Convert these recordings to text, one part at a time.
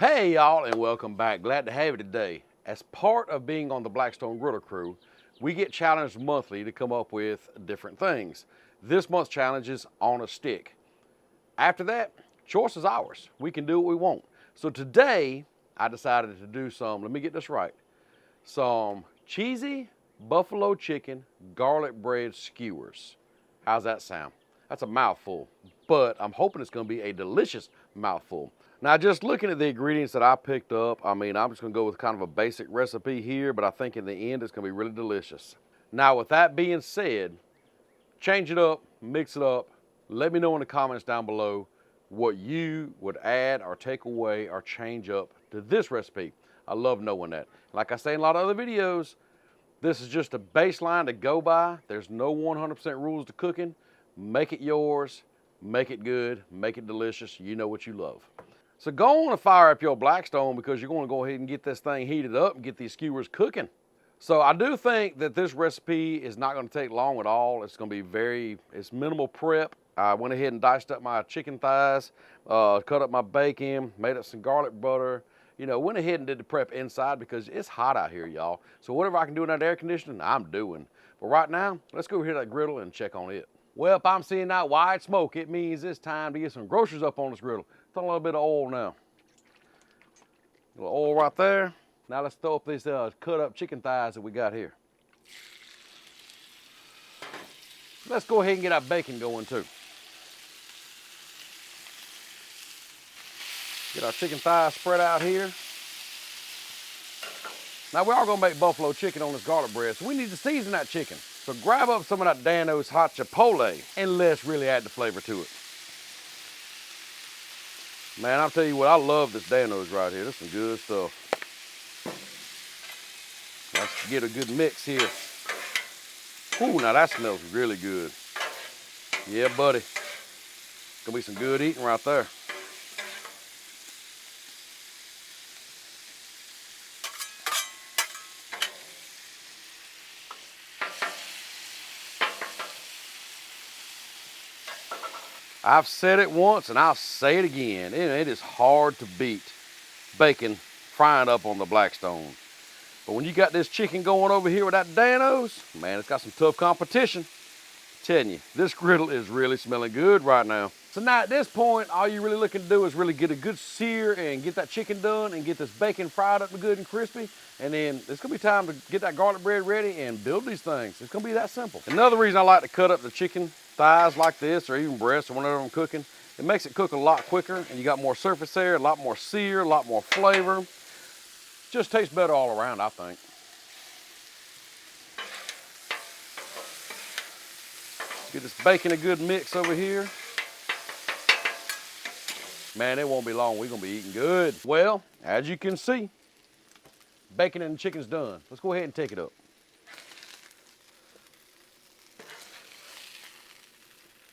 Hey y'all, and welcome back. Glad to have you today. As part of being on the Blackstone Griddle Crew, we get challenged monthly to come up with different things. This month's challenge is on a stick. After that, choice is ours. We can do what we want. So today, I decided to do some, let me get this right, some cheesy buffalo chicken garlic bread skewers. How's that sound? That's a mouthful, but I'm hoping it's gonna be a delicious mouthful. Now, just looking at the ingredients that I picked up, I'm just gonna go with kind of a basic recipe here, but I think in the end, it's gonna be really delicious. Now, with that being said, change it up, mix it up. Let me know in the comments down below what you would add or take away or change up to this recipe. I love knowing that. Like I say in a lot of other videos, this is just a baseline to go by. There's no 100% rules to cooking. Make it yours, make it good, make it delicious. You know what you love. So go on and fire up your Blackstone because you're going to go ahead and get this thing heated up and get these skewers cooking. So I do think that this recipe is not going to take long at all. It's going to be it's minimal prep. I went ahead and diced up my chicken thighs, cut up my bacon, made up some garlic butter. You know, went ahead and did the prep inside because it's hot out here, y'all. So whatever I can do in that air conditioning, I'm doing. But right now, let's go over here to that griddle and check on it. Well, if I'm seeing that white smoke, it means it's time to get some groceries up on this griddle. Throw a little bit of oil now. A little oil right there. Now let's throw up these cut up chicken thighs that we got here. Let's go ahead and get our bacon going too. Get our chicken thighs spread out here. Now we are gonna make buffalo chicken on this garlic bread, so we need to season that chicken. So grab up some of that Dano's hot chipotle and let's really add the flavor to it. Man, I'll tell you what, I love this Dano's right here. This is some good stuff. Let's get a good mix here. Ooh, now that smells really good. Yeah, buddy. Gonna be some good eating right there. I've said it once and I'll say it again. It is hard to beat bacon frying up on the Blackstone. But when you got this chicken going over here with that Dano's, man, it's got some tough competition. I'm telling you, this griddle is really smelling good right now. So now at this point, all you're really looking to do is really get a good sear and get that chicken done and get this bacon fried up good and crispy. And then it's gonna be time to get that garlic bread ready and build these things. It's gonna be that simple. Another reason I like to cut up the chicken thighs like this, or even breasts, or whenever I'm cooking, it makes it cook a lot quicker, and you got more surface area, a lot more sear, a lot more flavor. Just tastes better all around, I think. Get this bacon a good mix over here. Man, it won't be long. We're gonna be eating good. Well, as you can see, bacon and the chicken's done. Let's go ahead and take it up.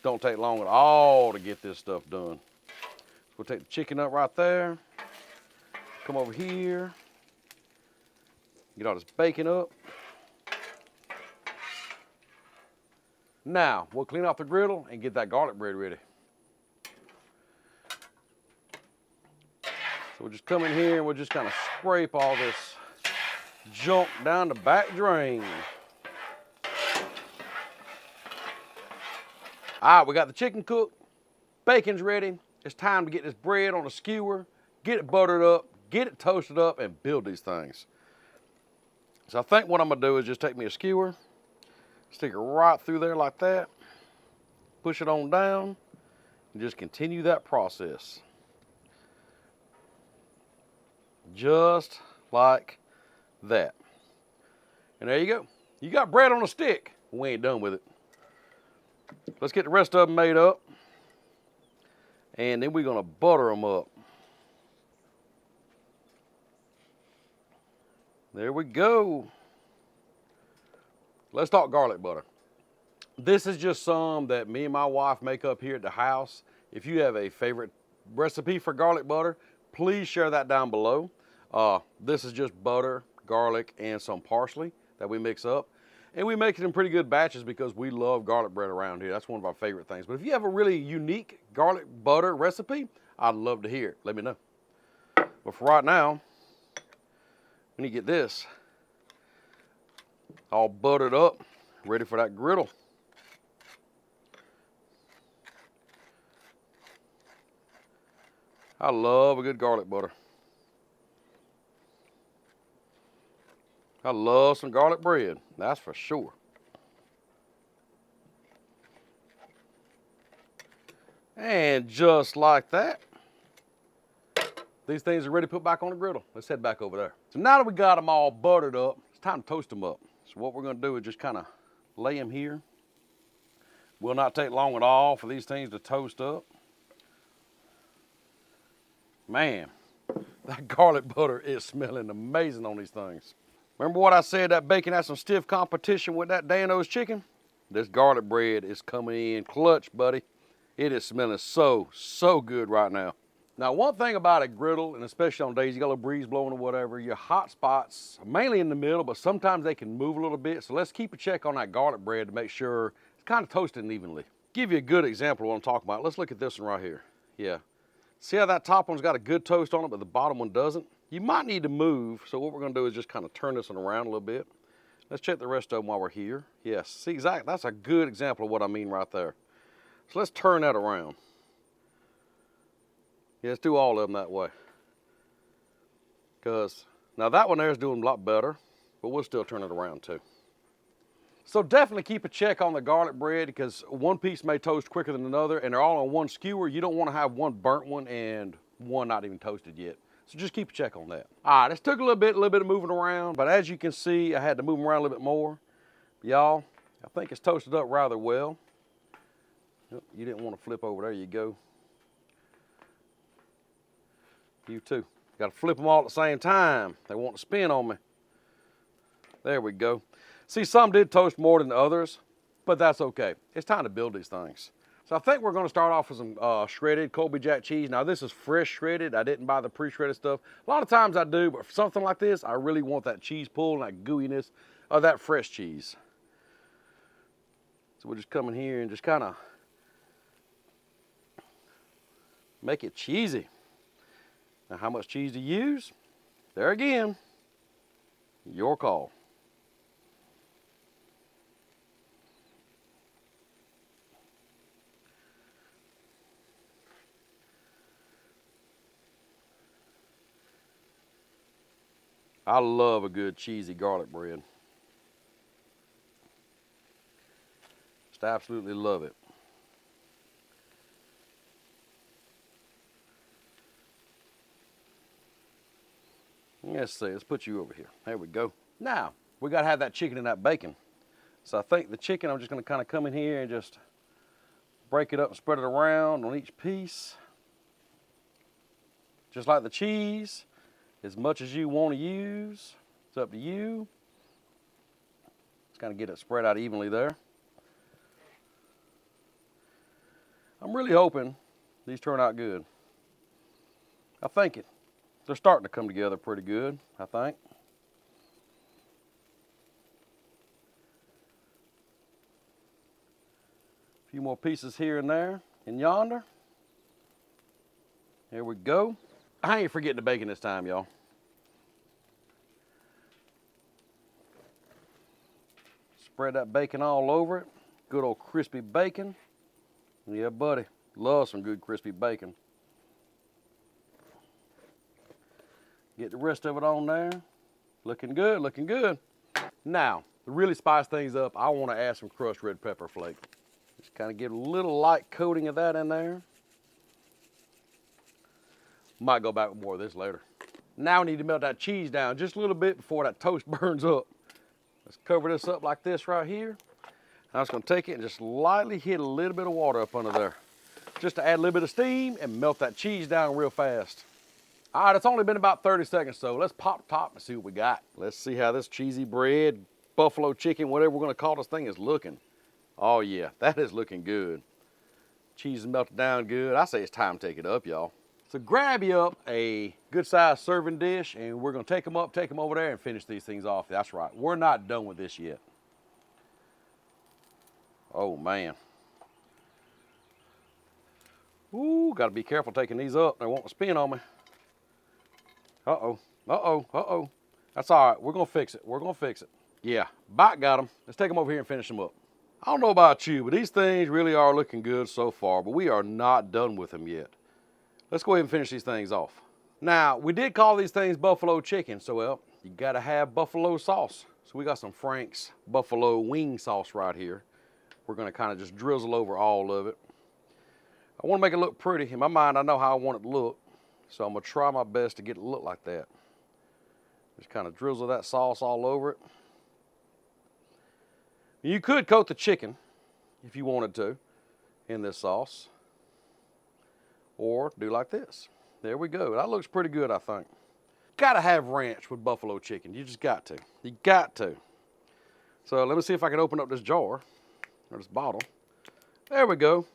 Don't take long at all to get this stuff done. We'll take the chicken up right there. Come over here. Get all this bacon up. Now, we'll clean off the griddle and get that garlic bread ready. So we'll just come in here and we'll just kind of scrape all this junk down the back drain. All right, we got the chicken cooked, bacon's ready. It's time to get this bread on a skewer, get it buttered up, get it toasted up, and build these things. So I think what I'm gonna do is just take me a skewer, stick it right through there like that, push it on down, and just continue that process. Just like that. And there you go. You got bread on a stick. We ain't done with it. Let's get the rest of them made up. And then we're gonna butter them up. There we go. Let's talk garlic butter. This is just some that me and my wife make up here at the house. If you have a favorite recipe for garlic butter, please share that down below. This is just butter, garlic, and some parsley that we mix up. And we make it in pretty good batches because we love garlic bread around here. That's one of our favorite things. But if you have a really unique garlic butter recipe, I'd love to hear it. Let me know. But for right now, we need to get this all buttered up, ready for that griddle. I love a good garlic butter. I love some garlic bread, that's for sure. And just like that, these things are ready to put back on the griddle. Let's head back over there. So now that we got them all buttered up, it's time to toast them up. So what we're gonna do is just kind of lay them here. Will not take long at all for these things to toast up. Man, that garlic butter is smelling amazing on these things. Remember what I said, that bacon has some stiff competition with that Dan-O's chicken? This garlic bread is coming in clutch, buddy. It is smelling so good right now. Now, one thing about a griddle, and especially on days you got a little breeze blowing or whatever, your hot spots are mainly in the middle, but sometimes they can move a little bit. So let's keep a check on that garlic bread to make sure it's kind of toasted evenly. Give you a good example of what I'm talking about. Let's look at this one right here. Yeah. See how that top one's got a good toast on it, but the bottom one doesn't? You might need to move, so what we're gonna do is just kind of turn this one around a little bit. Let's check the rest of them while we're here. Yes, see exactly, that's a good example of what I mean right there. So let's turn that around. Yeah, let's do all of them that way. Because now that one there is doing a lot better, but we'll still turn it around too. So definitely keep a check on the garlic bread because one piece may toast quicker than another and they're all on one skewer. You don't want to have one burnt one and one not even toasted yet. So just keep a check on that. All right, this took a little bit of moving around, but as you can see, I had to move them around a little bit more. Y'all, I think it's toasted up rather well. Oh, you didn't want to flip over, there you go. You too. Got to flip them all at the same time. They want to spin on me. There we go. See, some did toast more than others, but that's okay. It's time to build these things. So I think we're gonna start off with some shredded Colby Jack cheese. Now this is fresh shredded. I didn't buy the pre-shredded stuff. A lot of times I do, but for something like this, I really want that cheese pull and that gooiness of that fresh cheese. So we'll just come in here and just kind of make it cheesy. Now how much cheese to use? There again, your call. I love a good cheesy garlic bread. Just absolutely love it. Let's see, let's put you over here. There we go. Now, we gotta have that chicken and that bacon. So I think the chicken, I'm just gonna kind of come in here and just break it up and spread it around on each piece. Just like the cheese. As much as you want to use, it's up to you. Just kind of get it spread out evenly there. I'm really hoping these turn out good. I think they're starting to come together pretty good, I think. A few more pieces here and there and yonder. Here we go. I ain't forgetting the bacon this time, y'all. Spread that bacon all over it. Good old crispy bacon. Yeah, buddy. Love some good crispy bacon. Get the rest of it on there. Looking good, looking good. Now, to really spice things up, I want to add some crushed red pepper flake. Just kind of get a little light coating of that in there. Might go back with more of this later. Now we need to melt that cheese down just a little bit before that toast burns up. Let's cover this up like this right here. I'm just gonna take it and just lightly hit a little bit of water up under there, just to add a little bit of steam and melt that cheese down real fast. All right, it's only been about 30 seconds, so let's pop the top and see what we got. Let's see how this cheesy bread, buffalo chicken, whatever we're gonna call this thing is looking. Oh yeah, that is looking good. Cheese is melted down good. I say it's time to take it up, y'all. So grab you up a good sized serving dish and we're gonna take them over there and finish these things off. That's right, we're not done with this yet. Oh man. Ooh, gotta be careful taking these up. They won't spin on me. Uh-oh, uh-oh, uh-oh. That's all right, we're gonna fix it, we're gonna fix it. Yeah, bite got them. Let's take them over here and finish them up. I don't know about you, but these things really are looking good so far, but we are not done with them yet. Let's go ahead and finish these things off. Now, we did call these things buffalo chicken, so well, you gotta have buffalo sauce. So we got some Frank's buffalo wing sauce right here. We're gonna kind of just drizzle over all of it. I wanna make it look pretty. In my mind, I know how I want it to look, so I'm gonna try my best to get it to look like that. Just kind of drizzle that sauce all over it. You could coat the chicken if you wanted to in this sauce, or do like this. There we go. That looks pretty good, I think. Gotta have ranch with buffalo chicken. You just got to. You got to. So let me see if I can open up this jar, or this bottle. There we go.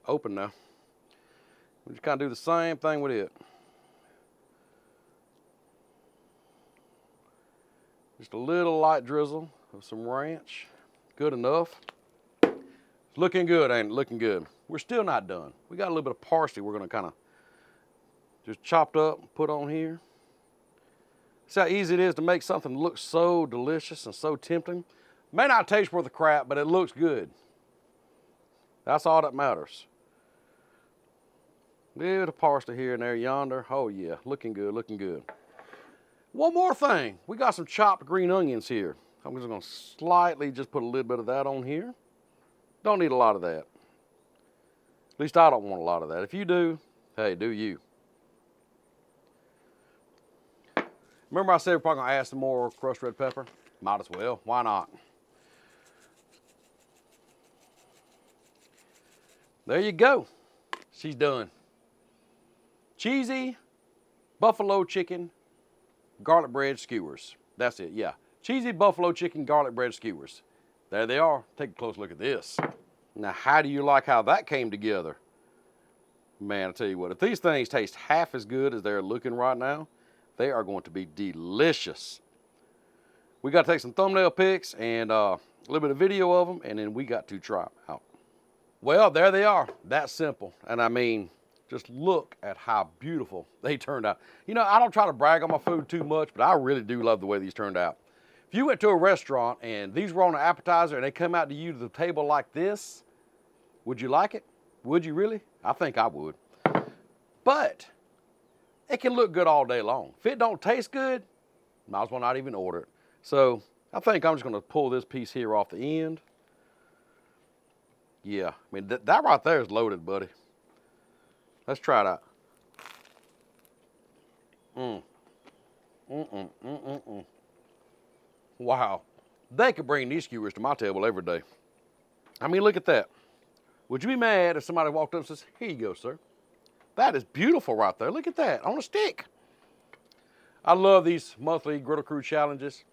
Open now. We just kind of do the same thing with it. Just a little light drizzle of some ranch. Good enough. It's looking good, ain't it? Looking good. We're still not done. We got a little bit of parsley we're gonna kind of just chopped up and put on here. See how easy it is to make something that looks so delicious and so tempting? May not taste worth a crap, but it looks good. That's all that matters. Little parsley here and there, yonder. Oh yeah, looking good, looking good. One more thing, we got some chopped green onions here. I'm just gonna slightly just put a little bit of that on here. Don't need a lot of that. At least I don't want a lot of that. If you do, hey, do you. Remember I said we're probably gonna add some more crushed red pepper? Might as well, why not? There you go, she's done. Cheesy buffalo chicken garlic bread skewers. That's it, yeah. Cheesy buffalo chicken garlic bread skewers. There they are. Take a close look at this. Now, how do you like how that came together? Man, I tell you what, if these things taste half as good as they're looking right now, they are going to be delicious. We got to take some thumbnail pics and a little bit of video of them, and then we got to try them out. Well, there they are. That simple. And I mean, just look at how beautiful they turned out. You know, I don't try to brag on my food too much, but I really do love the way these turned out. If you went to a restaurant and these were on an appetizer and they come out to you to the table like this, would you like it? Would you really? I think I would. But it can look good all day long. If it don't taste good, might as well not even order it. So I think I'm just gonna pull this piece here off the end. Yeah, I mean, that right there is loaded, buddy. Let's try it out. Wow. They could bring these skewers to my table every day. I mean, look at that. Would you be mad if somebody walked up and says, here you go, sir? That is beautiful right there. Look at that, on a stick. I love these monthly Griddle Crew challenges.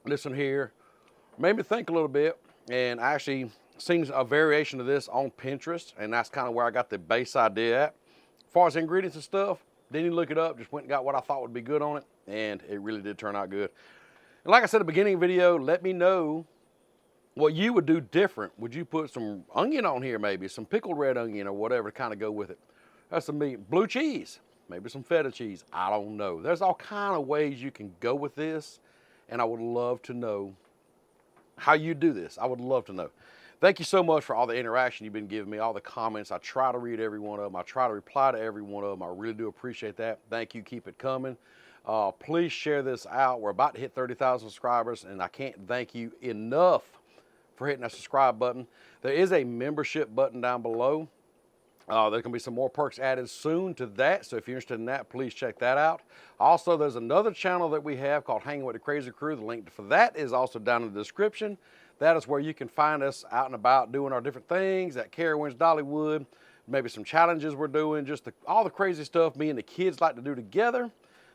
This one here made me think a little bit, and I actually seen a variation of this on Pinterest, and that's kind of where I got the base idea at. As far as ingredients and stuff, didn't even look it up, just went and got what I thought would be good on it, and it really did turn out good. And like I said at the beginning of the video, let me know what you would do different. Would you put some onion on here maybe, some pickled red onion or whatever to kind of go with it? That's some meat, blue cheese, maybe some feta cheese, I don't know. There's all kind of ways you can go with this, and I would love to know how you do this. I would love to know. Thank you so much for all the interaction you've been giving me, all the comments. I try to read every one of them. I try to reply to every one of them. I really do appreciate that. Thank you. Keep it coming. Please share this out. We're about to hit 30,000 subscribers, and I can't thank you enough for hitting that subscribe button. There is a membership button down below. There's going to be some more perks added soon to that, so if you're interested in that, please check that out. Also, there's another channel that we have called Hanging with the Crazy Crew. The link for that is also down in the description. That is where you can find us out and about doing our different things at Carowinds, Dollywood, maybe some challenges we're doing, just all the crazy stuff me and the kids like to do together,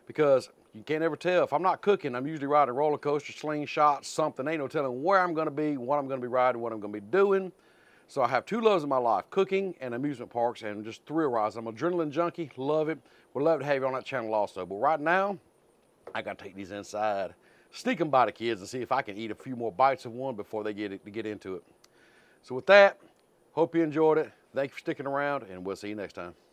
because you can't ever tell. If I'm not cooking, I'm usually riding a roller coaster, slingshot, something. Ain't no telling where I'm going to be, what I'm going to be riding, what I'm going to be doing. So I have two loves in my life, cooking and amusement parks and just thrill rides. I'm an adrenaline junkie, love it. Would love to have you on that channel also. But right now, I got to take these inside, sneak them by the kids and see if I can eat a few more bites of one before they get into it. So with that, hope you enjoyed it. Thank you for sticking around, and we'll see you next time.